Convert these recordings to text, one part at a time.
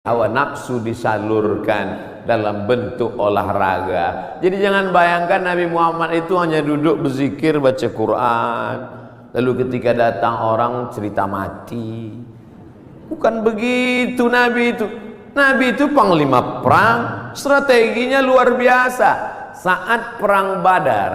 hawa nafsu disalurkan dalam bentuk olahraga. Jadi jangan bayangkan Nabi Muhammad itu hanya duduk berzikir, baca Quran, lalu ketika datang orang cerita mati. Bukan begitu Nabi itu. Nabi itu panglima perang, strateginya luar biasa. Saat perang Badar,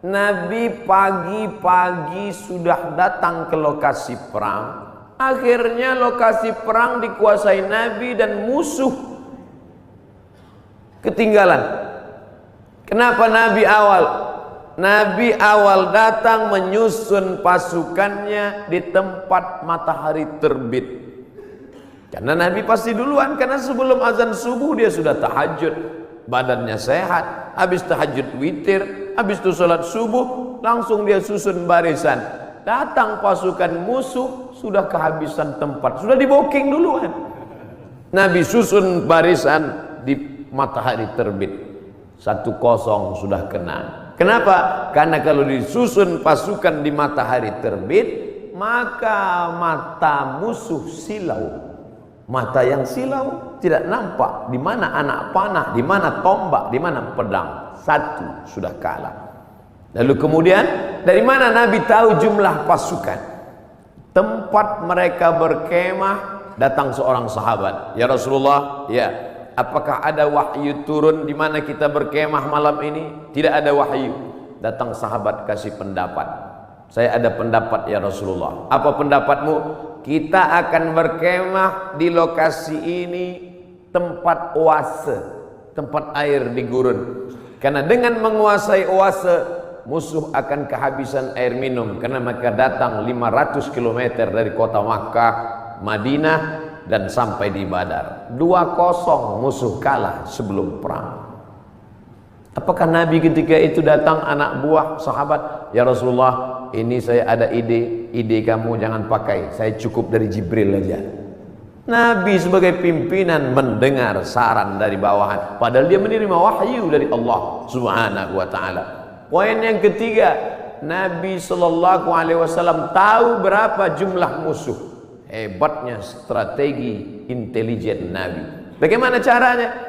Nabi pagi-pagi sudah datang ke lokasi perang. Akhirnya lokasi perang dikuasai Nabi dan musuh ketinggalan. Kenapa Nabi awal? Nabi awal datang menyusun pasukannya di tempat matahari terbit. Karena Nabi pasti duluan, karena sebelum azan subuh dia sudah tahajud, badannya sehat. Habis tahajud witir, habis itu sholat subuh, langsung dia susun barisan. Datang pasukan musuh, sudah kehabisan tempat, sudah di booking duluan. Nabi susun barisan di matahari terbit. 1-0 sudah kena. Kenapa? Karena kalau disusun pasukan di matahari terbit, maka mata musuh silau. Mata yang silau tidak nampak di mana anak panah, di mana tombak, di mana pedang. 1 sudah kalah. Lalu kemudian dari mana Nabi tahu jumlah pasukan? Tempat mereka berkemah, datang seorang sahabat. Ya Rasulullah, ya, apakah ada wahyu turun di mana kita berkemah malam ini? Tidak ada wahyu. Datang sahabat kasih pendapat. Saya ada pendapat ya Rasulullah. Apa pendapatmu? Kita akan berkemah di lokasi ini, tempat oase, tempat air di gurun. Karena dengan menguasai oase, musuh akan kehabisan air minum, karena mereka datang 500 km dari kota Makkah, Madinah, dan sampai di Badar. 2-0 musuh kalah sebelum perang. Apakah Nabi ketika itu datang anak buah sahabat, ya Rasulullah, ini saya ada ide kamu jangan pakai, saya cukup dari Jibril aja. Nabi sebagai pimpinan mendengar saran dari bawahan, padahal dia menerima wahyu dari Allah Subhanahu wa taala. Poin yang ketiga, Nabi Shallallahu Alaihi Wasallam tahu berapa jumlah musuh. Hebatnya strategi intelijen Nabi. Bagaimana caranya?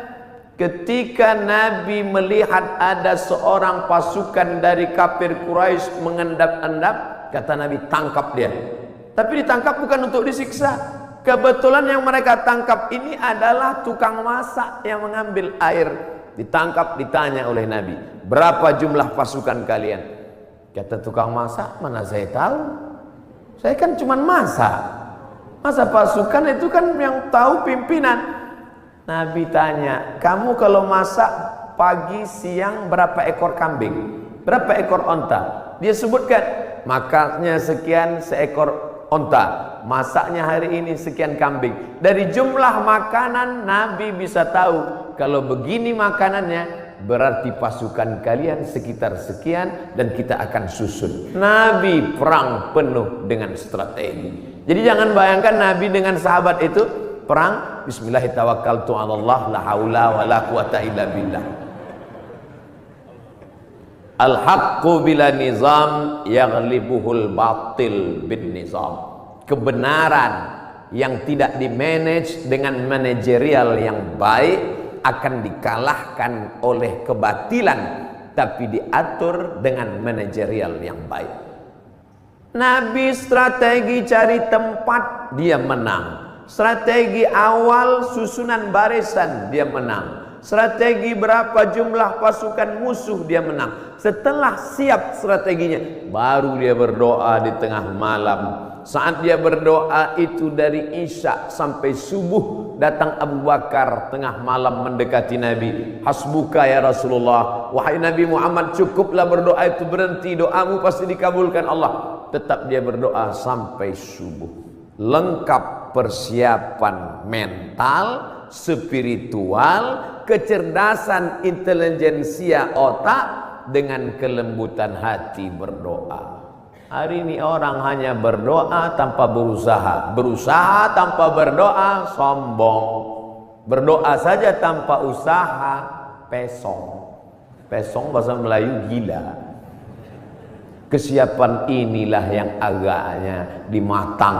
Ketika Nabi melihat ada seorang pasukan dari kafir Quraisy mengendap-endap, kata Nabi, tangkap dia. Tapi ditangkap bukan untuk disiksa. Kebetulan yang mereka tangkap ini adalah tukang masak yang mengambil air. Ditangkap, ditanya oleh Nabi, berapa jumlah pasukan kalian? Kata tukang masak, mana saya tahu, saya kan cuma masak. Masa pasukan itu kan yang tahu pimpinan. Nabi tanya, kamu kalau masak pagi siang berapa ekor kambing, berapa ekor onta? Dia sebutkan, makannya sekian seekor onta, masaknya hari ini sekian kambing. Dari jumlah makanan Nabi bisa tahu, kalau begini makanannya berarti pasukan kalian sekitar sekian dan kita akan susun. Nabi perang penuh dengan strategi. Jadi jangan bayangkan Nabi dengan sahabat itu perang bismillahirrahmanirrahim, la haula wala quwata illa billah. Al-haqqu bila nizam yaghlibuhul batil bin nizam. Kebenaran yang tidak dimanage dengan manajerial yang baik akan dikalahkan oleh kebatilan, tapi diatur dengan manajerial yang baik. Nabi strategi cari tempat, dia menang. Strategi awal susunan barisan, dia menang. Strategi berapa jumlah pasukan musuh, dia menang. Setelah siap strateginya, baru dia berdoa di tengah malam. Saat dia berdoa itu dari Isya sampai subuh, datang Abu Bakar tengah malam mendekati Nabi. Hasbuka ya Rasulullah, wahai Nabi Muhammad, cukuplah berdoa itu, berhenti, doamu pasti dikabulkan Allah. Tetap dia berdoa sampai subuh. Lengkap persiapan mental, spiritual, kecerdasan intelijensia otak, dengan kelembutan hati berdoa. Hari ini orang hanya berdoa tanpa berusaha, berusaha tanpa berdoa sombong, berdoa saja tanpa usaha pesong. Pesong bahasa Melayu gila. Kesiapan inilah yang agaknya dimatang